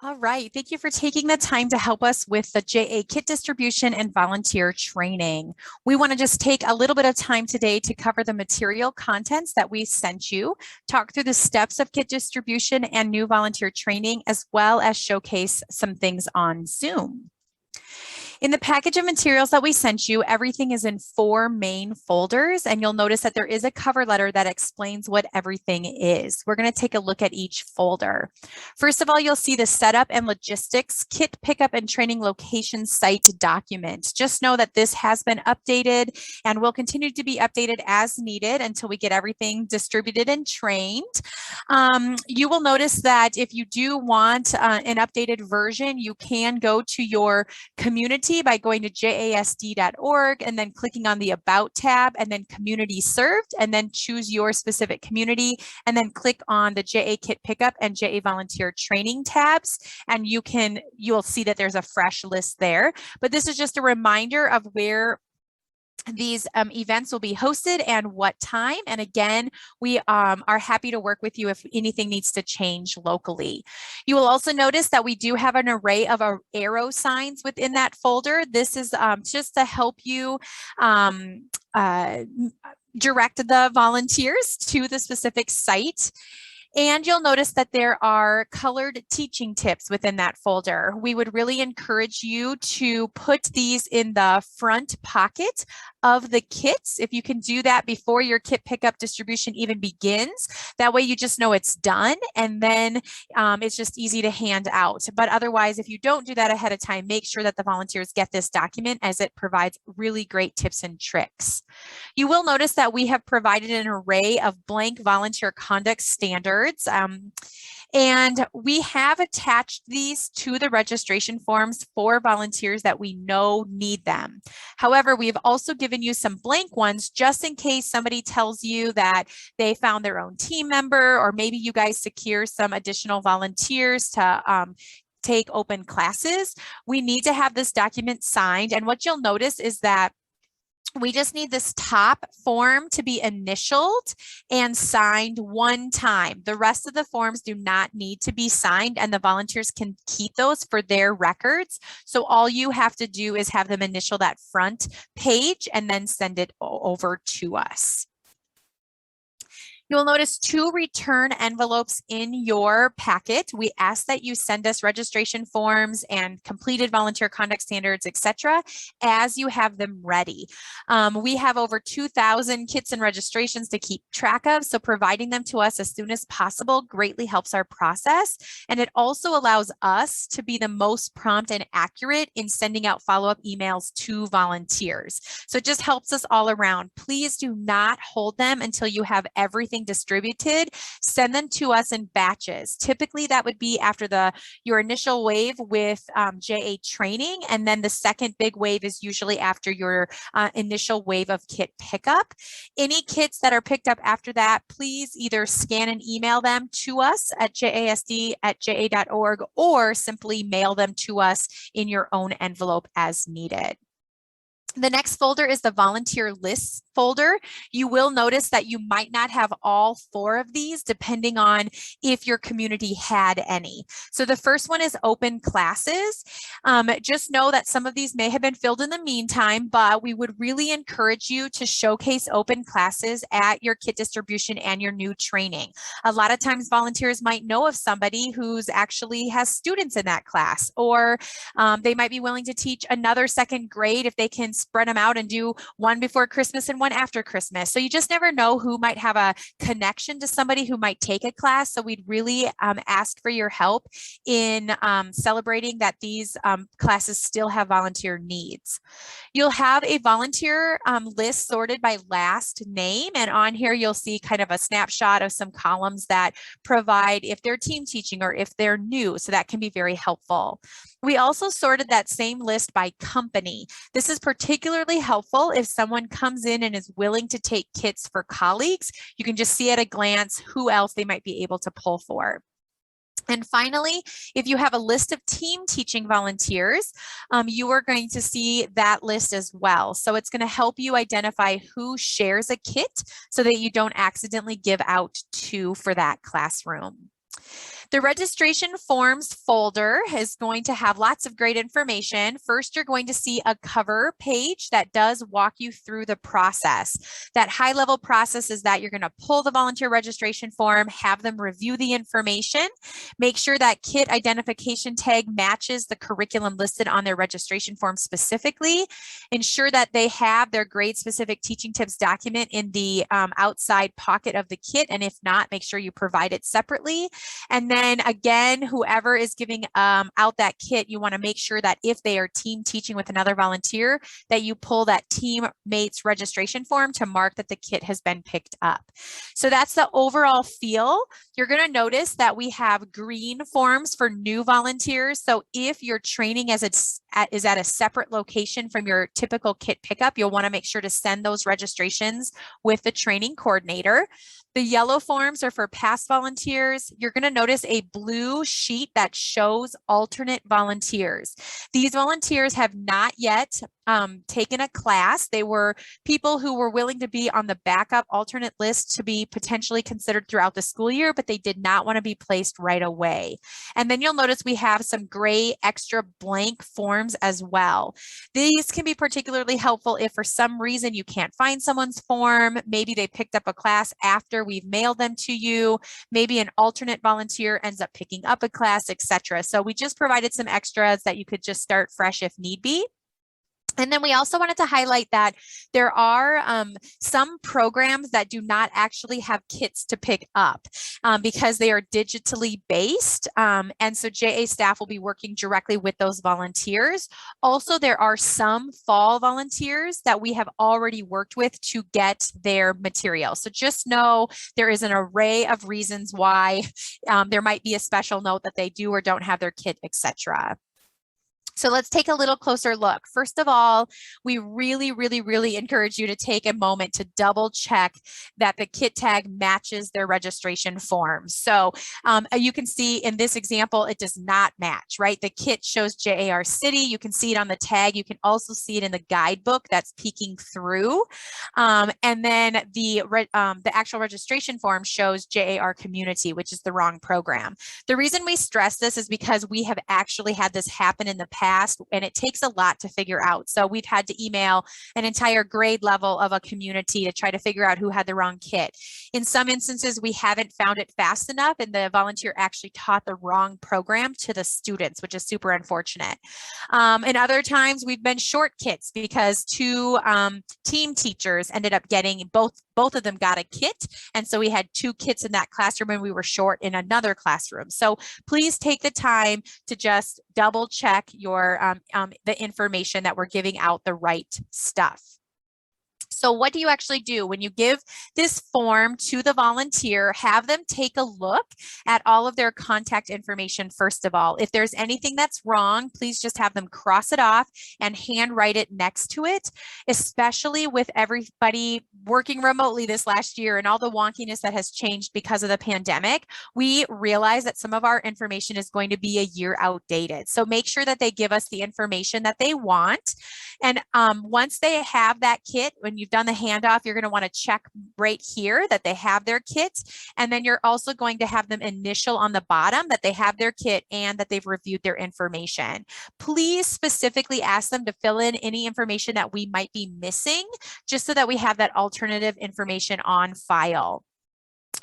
All right. Thank you for taking the time to help us with the JA kit distribution and volunteer training. We want to just take a little bit of time today to cover the material contents that we sent you, talk through the steps of kit distribution and new volunteer training, as well as showcase some things on Zoom. In the package of materials that we sent you, everything is in 4 main folders, and you'll notice that there is a cover letter that explains what everything is. We're going to take a look at each folder. First of all, you'll see the setup and logistics kit pickup and training location site document. Just know that this has been updated and will continue to be updated as needed until we get everything distributed and trained. You will notice that if you do want an updated version, you can go to your community by going to jasd.org and then clicking on the About tab and then Community Served, and then choose your specific community and then click on the JA Kit Pickup and JA Volunteer Training tabs, and you'll see that there's a fresh list there. But this is just a reminder of where these events will be hosted and what time. And again, we are happy to work with you if anything needs to change locally. You will also notice that we do have an array of arrow signs within that folder. This is just to help you direct the volunteers to the specific site. And you'll notice that there are colored teaching tips within that folder. We would really encourage you to put these in the front pocket of the kits. If you can do that before your kit pickup distribution even begins, that way you just know it's done, and then it's just easy to hand out. But otherwise, if you don't do that ahead of time, make sure that the volunteers get this document, as it provides really great tips and tricks. You will notice that we have provided an array of blank volunteer conduct standards. And we have attached these to the registration forms for volunteers that we know need them. However, we've also given you some blank ones just in case somebody tells you that they found their own team member, or maybe you guys secure some additional volunteers to take open classes. We need to have this document signed. And what you'll notice is that we just need this top form to be initialed and signed one time. The rest of the forms do not need to be signed, and the volunteers can keep those for their records. So all you have to do is have them initial that front page and then send it over to us. You'll notice 2 return envelopes in your packet. We ask that you send us registration forms and completed volunteer conduct standards, etc., as you have them ready. We have over 2,000 kits and registrations to keep track of, so providing them to us as soon as possible greatly helps our process. And it also allows us to be the most prompt and accurate in sending out follow-up emails to volunteers. So it just helps us all around. Please do not hold them until you have everything distributed. Send them to us in batches. Typically, that would be after your initial wave with JA training, and then the second big wave is usually after your initial wave of kit pickup. Any kits that are picked up after that, please either scan and email them to us at jasd@ja.org, or simply mail them to us in your own envelope as needed. The next folder is the volunteer lists folder. You will notice that you might not have all 4 of these depending on if your community had any. So the first one is open classes. Just know that some of these may have been filled in the meantime, but we would really encourage you to showcase open classes at your kit distribution and your new training. A lot of times volunteers might know of somebody who's actually has students in that class, or they might be willing to teach another second grade if they can spread them out and do one before Christmas and one after Christmas. So you just never know who might have a connection to somebody who might take a class. So we'd really ask for your help in celebrating that these classes still have volunteer needs. You'll have a volunteer list sorted by last name, and on here you'll see kind of a snapshot of some columns that provide if they're team teaching or if they're new, so that can be very helpful. We also sorted that same list by company. This is particularly helpful if someone comes in and is willing to take kits for colleagues. You can just see at a glance who else they might be able to pull for. And finally, if you have a list of team teaching volunteers, you are going to see that list as well. So it's going to help you identify who shares a kit so that you don't accidentally give out 2 for that classroom. The registration forms folder is going to have lots of great information. First, you're going to see a cover page that does walk you through the process. That high-level process is that you're going to pull the volunteer registration form, have them review the information, make sure that kit identification tag matches the curriculum listed on their registration form specifically, ensure that they have their grade-specific teaching tips document in the outside pocket of the kit, and if not, make sure you provide it separately. And then again, whoever is giving out that kit, you want to make sure that if they are team teaching with another volunteer, that you pull that teammate's registration form to mark that the kit has been picked up. So that's the overall feel. You're going to notice that we have green forms for new volunteers. So if your training is at a separate location from your typical kit pickup, you'll want to make sure to send those registrations with the training coordinator. The yellow forms are for past volunteers. You're going to notice a blue sheet that shows alternate volunteers. These volunteers have not yet taken a class. They were people who were willing to be on the backup alternate list to be potentially considered throughout the school year, but they did not want to be placed right away. And then you'll notice we have some gray extra blank forms as well. These can be particularly helpful if for some reason you can't find someone's form. Maybe they picked up a class after we've mailed them to you. Maybe an alternate volunteer ends up picking up a class, etc. So we just provided some extras that you could just start fresh if need be. And then we also wanted to highlight that there are some programs that do not actually have kits to pick up because they are digitally based. And so JA staff will be working directly with those volunteers. Also, there are some fall volunteers that we have already worked with to get their material. So just know there is an array of reasons why there might be a special note that they do or don't have their kit, etc. So let's take a little closer look. First of all, we really encourage you to take a moment to double check that the kit tag matches their registration form. So you can see in this example, it does not match, right? The kit shows JAR City. You can see it on the tag. You can also see it in the guidebook that's peeking through. And then the actual registration form shows JAR Community, which is the wrong program. The reason we stress this is because we have actually had this happen in the past, and it takes a lot to figure out. So we've had to email an entire grade level of a community to try to figure out who had the wrong kit. In some instances, we haven't found it fast enough, and the volunteer actually taught the wrong program to the students, which is super unfortunate. And other times we've been short kits because two team teachers ended up getting both of them got a kit. And so we had two kits in that classroom and we were short in another classroom. So please take the time to just double check your the information that we're giving out the right stuff. So what do you actually do when you give this form to the volunteer? Have them take a look at all of their contact information first of all. If there's anything that's wrong, please just have them cross it off and handwrite it next to it, especially with everybody working remotely this last year and all the wonkiness that has changed because of the pandemic. We realize that some of our information is going to be a year outdated. So make sure that they give us the information that they want. And once they have that kit, when you've done the handoff, you're going to want to check right here that they have their kit. And then you're also going to have them initial on the bottom that they have their kit and that they've reviewed their information. Please specifically ask them to fill in any information that we might be missing, just so that we have that alternative information on file.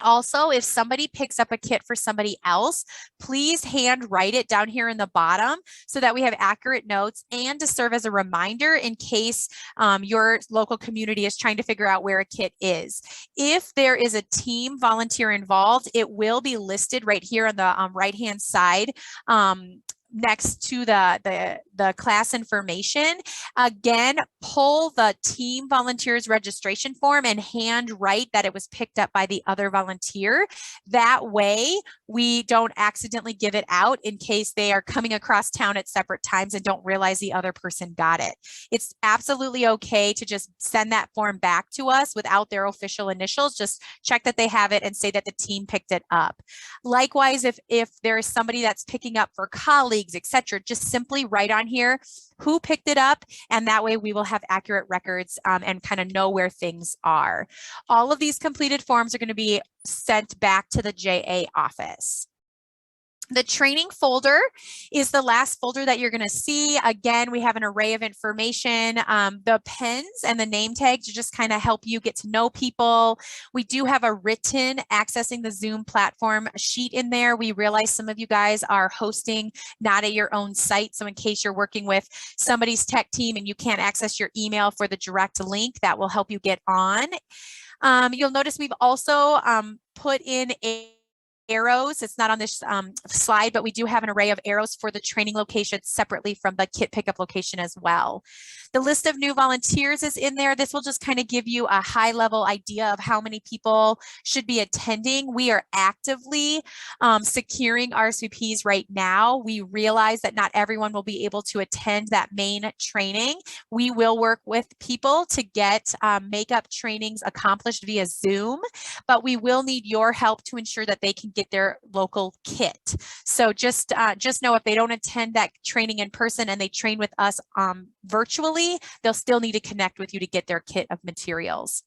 Also, if somebody picks up a kit for somebody else, please hand write it down here in the bottom so that we have accurate notes and to serve as a reminder in case your local community is trying to figure out where a kit is. If there is a team volunteer involved, it will be listed right here on the right-hand side next to the class information. Again, pull the team volunteers registration form and hand write that it was picked up by the other volunteer. That way, we don't accidentally give it out in case they are coming across town at separate times and don't realize the other person got it. It's absolutely okay to just send that form back to us without their official initials. Just check that they have it and say that the team picked it up. Likewise, if there is somebody that's picking up for colleagues, etc., just simply write on here who picked it up, and that way we will have accurate records and kind of know where things are. All of these completed forms are going to be sent back to the JA office. The training folder is the last folder that you're going to see. Again, we have an array of information. The pens and the name tags just kind of help you get to know people. We do have a written accessing the Zoom platform sheet in there. We realize some of you guys are hosting not at your own site. So in case you're working with somebody's tech team and you can't access your email for the direct link, that will help you get on. You'll notice we've also put in arrows. It's not on this slide, but we do have an array of arrows for the training location separately from the kit pickup location as well. The list of new volunteers is in there. This will just kind of give you a high level idea of how many people should be attending. We are actively securing RSVPs right now. We realize that not everyone will be able to attend that main training. We will work with people to get makeup trainings accomplished via Zoom, but we will need your help to ensure that they can get their local kit. So just know if they don't attend that training in person and they train with us virtually, they'll still need to connect with you to get their kit of materials.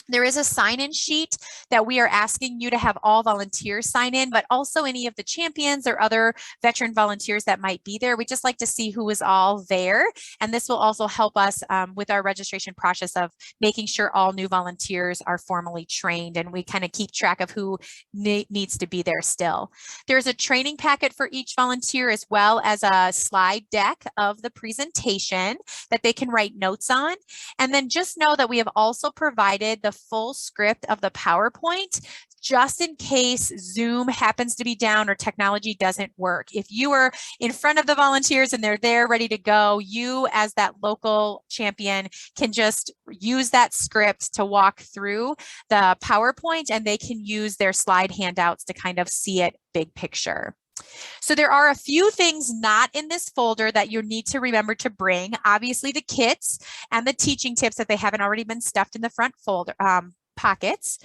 There is a sign-in sheet that we are asking you to have all volunteers sign in, but also any of the champions or other veteran volunteers that might be there. We just like to see who is all there. And this will also help us with our registration process of making sure all new volunteers are formally trained, and we kind of keep track of who needs to be there still. There's a training packet for each volunteer as well as a slide deck of the presentation that they can write notes on. And then just know that we have also provided the full script of the PowerPoint just in case Zoom happens to be down or technology doesn't work. If you are in front of the volunteers and they're there ready to go, you as that local champion can just use that script to walk through the PowerPoint, and they can use their slide handouts to kind of see it big picture. So there are a few things not in this folder that you need to remember to bring. Obviously the kits and the teaching tips if they haven't already been stuffed in the front folder pockets.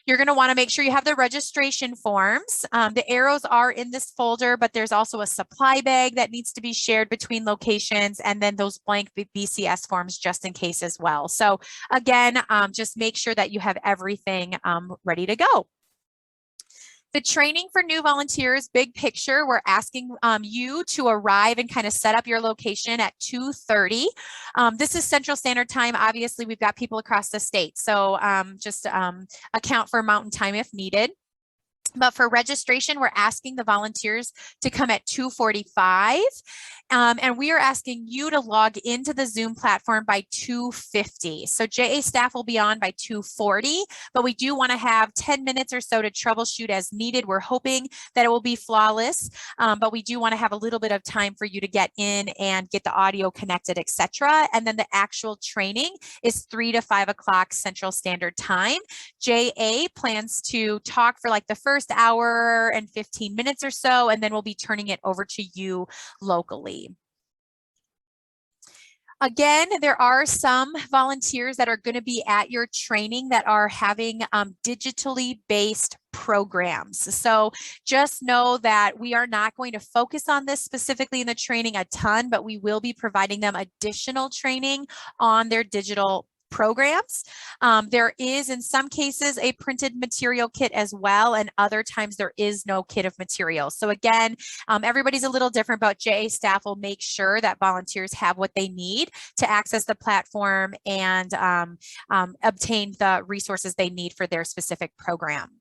You're going to want to make sure you have the registration forms. The arrows are in this folder, but there's also a supply bag that needs to be shared between locations, and then those blank BCS forms just in case as well. So again, just make sure that you have everything ready to go. The training for new volunteers, big picture, we're asking you to arrive and kind of set up your location at 2:30. This is Central Standard Time. Obviously, we've got people across the state, so just account for Mountain Time if needed. But for registration, we're asking the volunteers to come at 2:45. And we are asking you to log into the Zoom platform by 2:50. So JA staff will be on by 2:40, but we do want to have 10 minutes or so to troubleshoot as needed. We're hoping that it will be flawless, but we do want to have a little bit of time for you to get in and get the audio connected, etc. And then the actual training is 3 to 5 o'clock Central Standard Time. JA plans to talk for like the first hour and 15 minutes or so, and then we'll be turning it over to you locally. Again, there are some volunteers that are going to be at your training that are having digitally based programs. So just know that we are not going to focus on this specifically in the training a ton, but we will be providing them additional training on their digital programs. There is in some cases a printed material kit as well, and other times there is no kit of material. So again, everybody's a little different, but JA staff will make sure that volunteers have what they need to access the platform and obtain the resources they need for their specific program.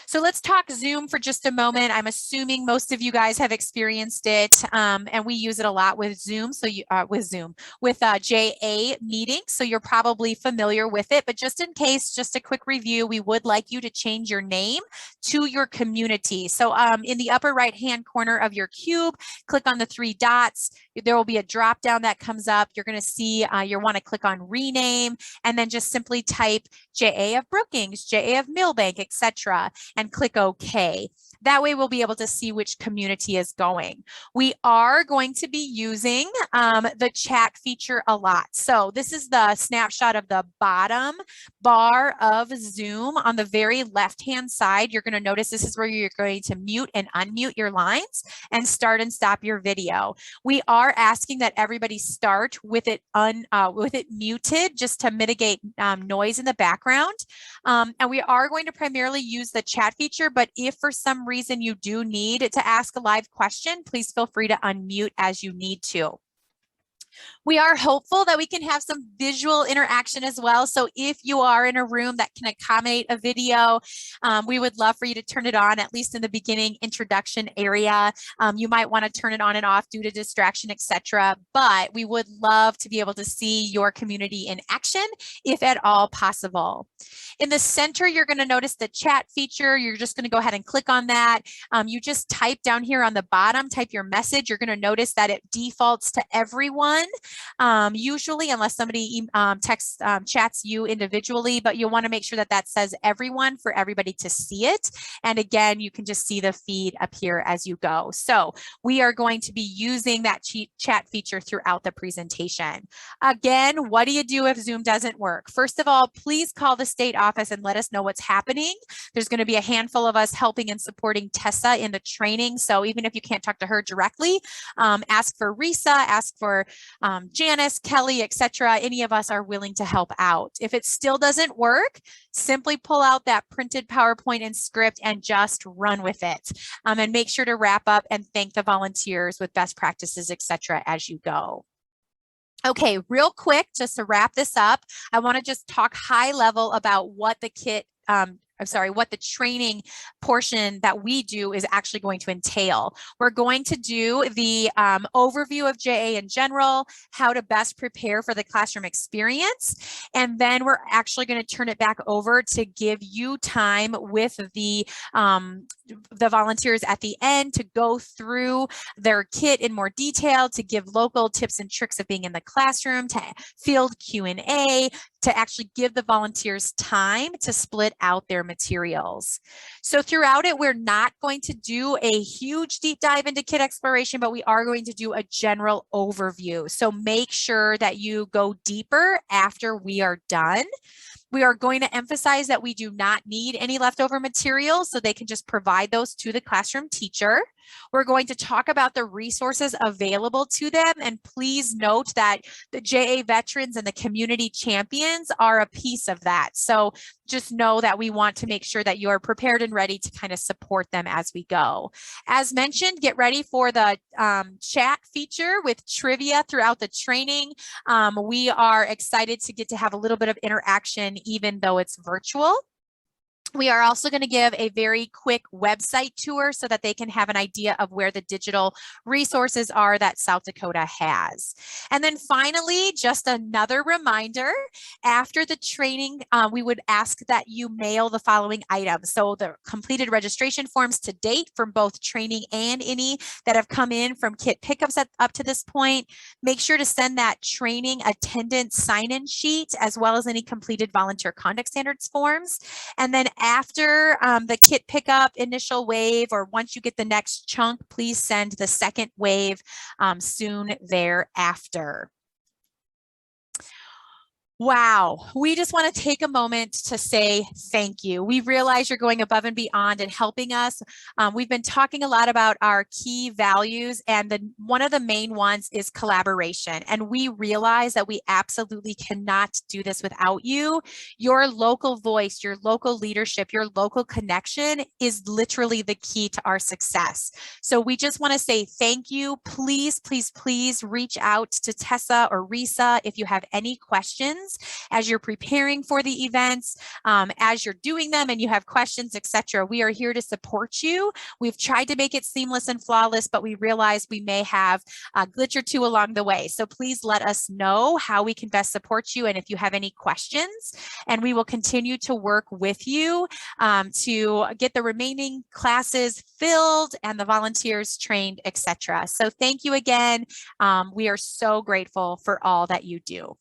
So let's talk Zoom for just a moment. I'm assuming most of you guys have experienced it, and we use it a lot with Zoom. So you with JA meetings. So you're probably familiar with it, but just in case, just a quick review, we would like you to change your name to your community. So in the upper right-hand corner of your cube, click on the 3 dots. There will be a drop down that comes up. You're going to see you'll want to click on rename, and then just simply type JA of Brookings, JA of Millbank, etc. And click OK. That way we'll be able to see which community is going. We are going to be using the chat feature a lot. So this is the snapshot of the bottom bar of Zoom. On the very left-hand side, you're going to notice this is where you're going to mute and unmute your lines and start and stop your video. We are asking that everybody start with it muted just to mitigate noise in the background. And we are going to primarily use the chat feature, but if for some some reason you do need to ask a live question, please feel free to unmute as you need to. We are hopeful that we can have some visual interaction as well. So if you are in a room that can accommodate a video, we would love for you to turn it on, at least in the beginning introduction area. You might want to turn it on and off due to distraction, etc. But we would love to be able to see your community in action, if at all possible. In the center, you're going to notice the chat feature. You're just going to go ahead and click on that. You just type down here on the bottom, type your message. You're going to notice that it defaults to everyone, usually, unless somebody chats you individually, but you'll want to make sure that that says everyone for everybody to see it. And again, you can just see the feed appear as you go. So we are going to be using that chat feature throughout the presentation. Again, what do you do if Zoom doesn't work? First of all, please call the state office and let us know what's happening. There's going to be a handful of us helping and supporting Tessa in the training. So even if you can't talk to her directly, ask for Risa, ask for Janice, Kelly, etc. Any of us are willing to help out. If it still doesn't work, simply pull out that printed PowerPoint and script and just run with it. And make sure to wrap up and thank the volunteers with best practices, etc. as you go. Okay, real quick, just to wrap this up, I want to just talk high level about what the what the training portion that we do is actually going to entail. We're going to do the overview of JA in general, how to best prepare for the classroom experience, and then we're actually going to turn it back over to give you time with the volunteers at the end to go through their kit in more detail, to give local tips and tricks of being in the classroom, to field Q&A, to actually give the volunteers time to split out their materials. So throughout it, we're not going to do a huge deep dive into kit exploration, but we are going to do a general overview. So make sure that you go deeper after we are done. We are going to emphasize that we do not need any leftover materials, so they can just provide those to the classroom teacher. We're going to talk about the resources available to them, and please note that the JA veterans and the community champions are a piece of that. So just know that we want to make sure that you're prepared and ready to kind of support them as we go. As mentioned, get ready for the chat feature with trivia throughout the training. We are excited to get to have a little bit of interaction, even though it's virtual. We are also going to give a very quick website tour so that they can have an idea of where the digital resources are that South Dakota has. And then finally, just another reminder, after the training, we would ask that you mail the following items. So the completed registration forms to date from both training and any that have come in from kit pickups up to this point. Make sure to send that training attendance sign-in sheet, as well as any completed volunteer conduct standards forms. And then after the kit pickup initial wave, or once you get the next chunk, please send the second wave soon thereafter. Wow, we just want to take a moment to say thank you. We realize you're going above and beyond and helping us. We've been talking a lot about our key values, and one of the main ones is collaboration. And we realize that we absolutely cannot do this without you. Your local voice, your local leadership, your local connection is literally the key to our success. So we just want to say thank you. Please, please, please reach out to Tessa or Risa if you have any questions as you're preparing for the events, as you're doing them and you have questions, etc. We are here to support you. We've tried to make it seamless and flawless, but we realize we may have a glitch or two along the way. So please let us know how we can best support you and if you have any questions, and we will continue to work with you to get the remaining classes filled and the volunteers trained, etc. So thank you again. We are so grateful for all that you do.